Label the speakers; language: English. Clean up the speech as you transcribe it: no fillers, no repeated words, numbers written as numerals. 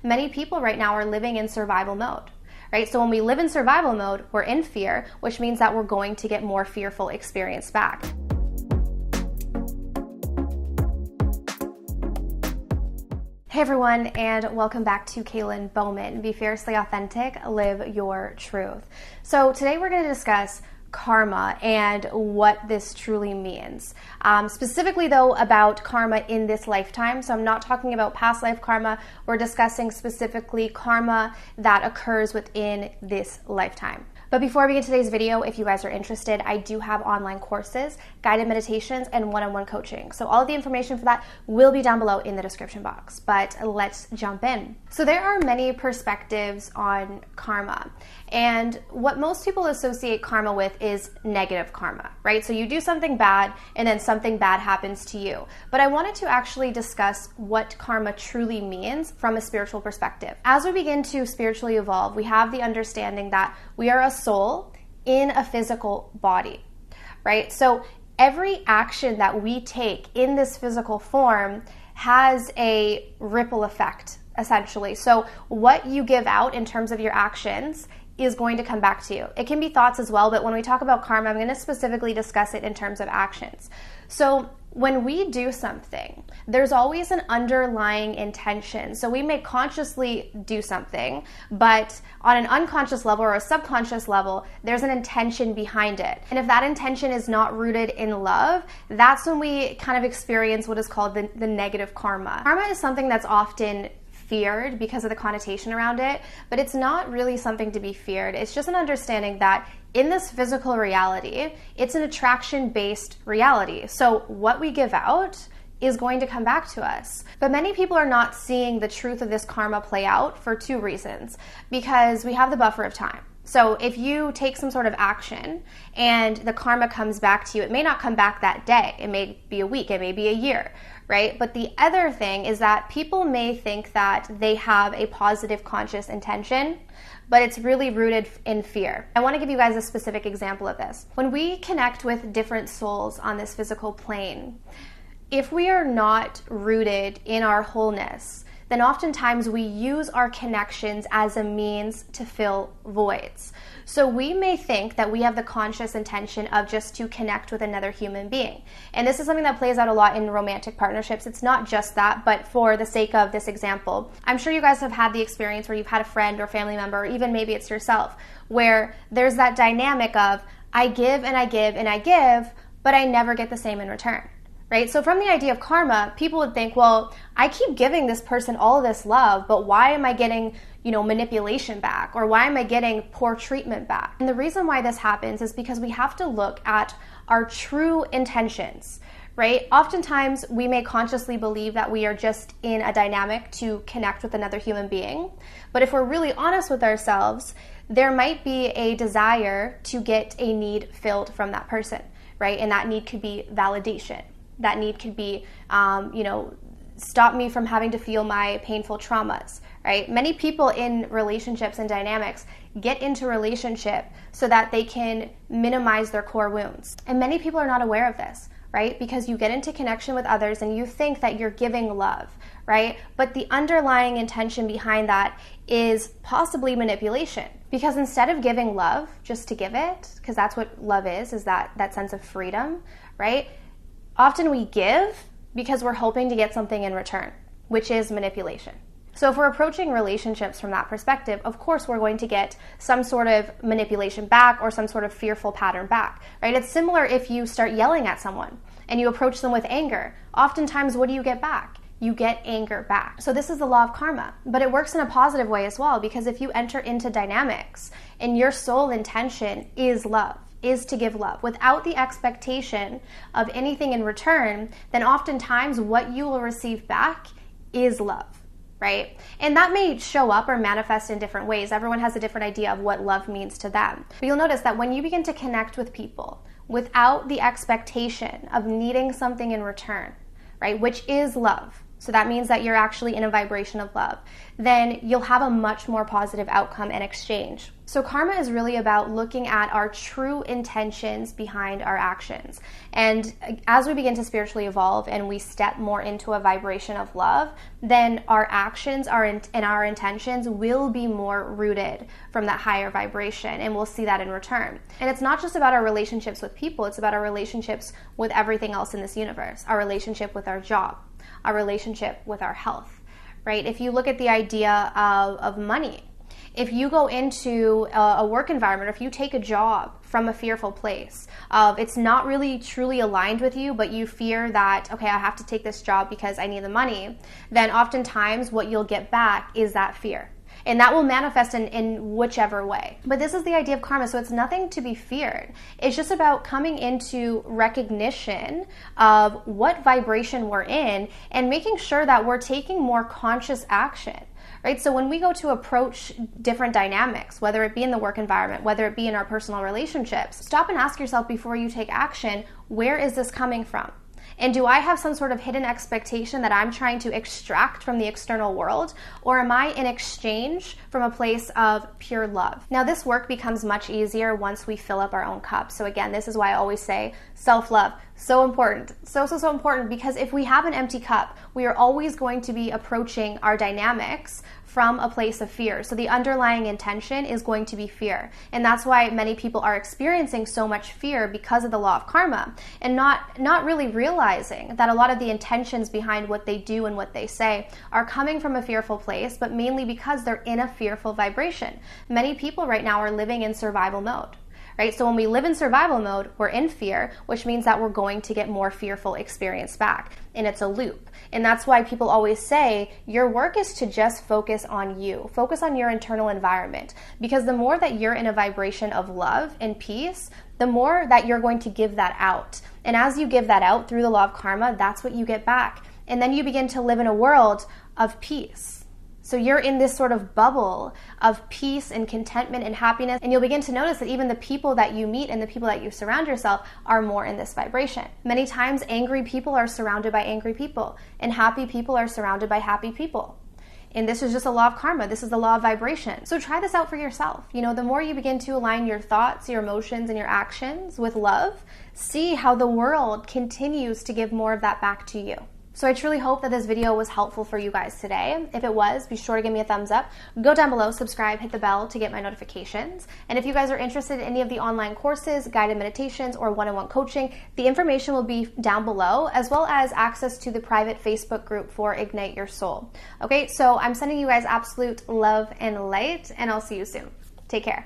Speaker 1: Many people right now are living in survival mode, right? So when we live in survival mode, we're in fear, which means that we're going to get more fearful experience back. Hey everyone, and welcome back to Kaylin Bowman. Be fiercely authentic, live your truth. So today we're going to discuss karma and what this truly means. Specifically though about karma in this lifetime. So I'm not talking about past life karma. We're discussing specifically karma that occurs within this lifetime. But before we get to today's video, if you guys are interested, I do have online courses, guided meditations, and one-on-one coaching. So all of the information for that will be down below in the description box. But let's jump in. So there are many perspectives on karma. And what most people associate karma with is negative karma, right? So you do something bad and then something bad happens to you. But I wanted to actually discuss what karma truly means from a spiritual perspective. As we begin to spiritually evolve, we have the understanding that we are a soul in a physical body, right? So every action that we take in this physical form has a ripple effect, essentially. So what you give out in terms of your actions is going to come back to you. It can be thoughts as well, but when we talk about karma, I'm going to specifically discuss it in terms of actions. So when we do something, there's always an underlying intention. So we may consciously do something, but on an unconscious level or a subconscious level, there's an intention behind it. And if that intention is not rooted in love, that's when we kind of experience what is called the negative karma. Karma is something that's often feared because of the connotation around it, but it's not really something to be feared. It's just an understanding that in this physical reality, it's an attraction-based reality. So what we give out is going to come back to us. But many people are not seeing the truth of this karma play out for two reasons. Because we have the buffer of time. So if you take some sort of action and the karma comes back to you, it may not come back that day. It may be a week, it may be a year, right? But the other thing is that people may think that they have a positive conscious intention, but it's really rooted in fear. I want to give you guys a specific example of this. When we connect with different souls on this physical plane, if we are not rooted in our wholeness, then oftentimes we use our connections as a means to fill voids. So we may think that we have the conscious intention of just to connect with another human being. And this is something that plays out a lot in romantic partnerships. It's not just that, but for the sake of this example, I'm sure you guys have had the experience where you've had a friend or family member, or even maybe it's yourself, where there's that dynamic of I give and I give and I give, but I never get the same in return. Right? So from the idea of karma, people would think, well, I keep giving this person all of this love, but why am I getting, manipulation back? Or why am I getting poor treatment back? And the reason why this happens is because we have to look at our true intentions, right? Oftentimes we may consciously believe that we are just in a dynamic to connect with another human being. But if we're really honest with ourselves, there might be a desire to get a need filled from that person, right? And that need could be validation. That need could be, stop me from having to feel my painful traumas, right? Many people in relationships and dynamics get into relationship so that they can minimize their core wounds. And many people are not aware of this, right? Because you get into connection with others and you think that you're giving love, right? But the underlying intention behind that is possibly manipulation. Because instead of giving love just to give it, because that's what love is that sense of freedom, right? Often we give because we're hoping to get something in return, which is manipulation. So if we're approaching relationships from that perspective, of course we're going to get some sort of manipulation back or some sort of fearful pattern back, right? It's similar if you start yelling at someone and you approach them with anger. Oftentimes, what do you get back? You get anger back. So this is the law of karma, but it works in a positive way as well, because if you enter into dynamics and your sole intention is love, is to give love without the expectation of anything in return, then oftentimes what you will receive back is love, right? And that may show up or manifest in different ways. Everyone has a different idea of what love means to them. But you'll notice that when you begin to connect with people without the expectation of needing something in return, right, which is love, so that means that you're actually in a vibration of love, then you'll have a much more positive outcome and exchange. So karma is really about looking at our true intentions behind our actions. And as we begin to spiritually evolve and we step more into a vibration of love, then our actions and our intentions will be more rooted from that higher vibration, and we'll see that in return. And it's not just about our relationships with people, it's about our relationships with everything else in this universe, our relationship with our job, our relationship with our health, right? If you look at the idea of money, if you go into a work environment, or if you take a job from a fearful place, it's not really truly aligned with you, but you fear that, okay, I have to take this job because I need the money, then oftentimes what you'll get back is that fear. And that will manifest in whichever way. But this is the idea of karma, so it's nothing to be feared. It's just about coming into recognition of what vibration we're in and making sure that we're taking more conscious action. Right? So when we go to approach different dynamics, whether it be in the work environment, whether it be in our personal relationships, stop and ask yourself before you take action, where is this coming from? And do I have some sort of hidden expectation that I'm trying to extract from the external world? Or am I in exchange from a place of pure love? Now, this work becomes much easier once we fill up our own cup. So again, this is why I always say self-love, so important. So important, because if we have an empty cup, we are always going to be approaching our dynamics from a place of fear. So the underlying intention is going to be fear. And that's why many people are experiencing so much fear because of the law of karma, and not really realizing that a lot of the intentions behind what they do and what they say are coming from a fearful place, but mainly because they're in a fearful vibration. Many people right now are living in survival mode. Right? So when we live in survival mode, we're in fear, which means that we're going to get more fearful experience back. And it's a loop. And that's why people always say your work is to just focus on you. Focus on your internal environment. Because the more that you're in a vibration of love and peace, the more that you're going to give that out. And as you give that out through the law of karma, that's what you get back. And then you begin to live in a world of peace. So you're in this sort of bubble of peace and contentment and happiness, and you'll begin to notice that even the people that you meet and the people that you surround yourself are more in this vibration. Many times, angry people are surrounded by angry people, and happy people are surrounded by happy people. And this is just a law of karma. This is the law of vibration. So try this out for yourself. You know, the more you begin to align your thoughts, your emotions, and your actions with love, see how the world continues to give more of that back to you. So I truly hope that this video was helpful for you guys today. If it was, be sure to give me a thumbs up. Go down below, subscribe, hit the bell to get my notifications. And if you guys are interested in any of the online courses, guided meditations, or one-on-one coaching, the information will be down below, as well as access to the private Facebook group for Ignite Your Soul. Okay, so I'm sending you guys absolute love and light, and I'll see you soon. Take care.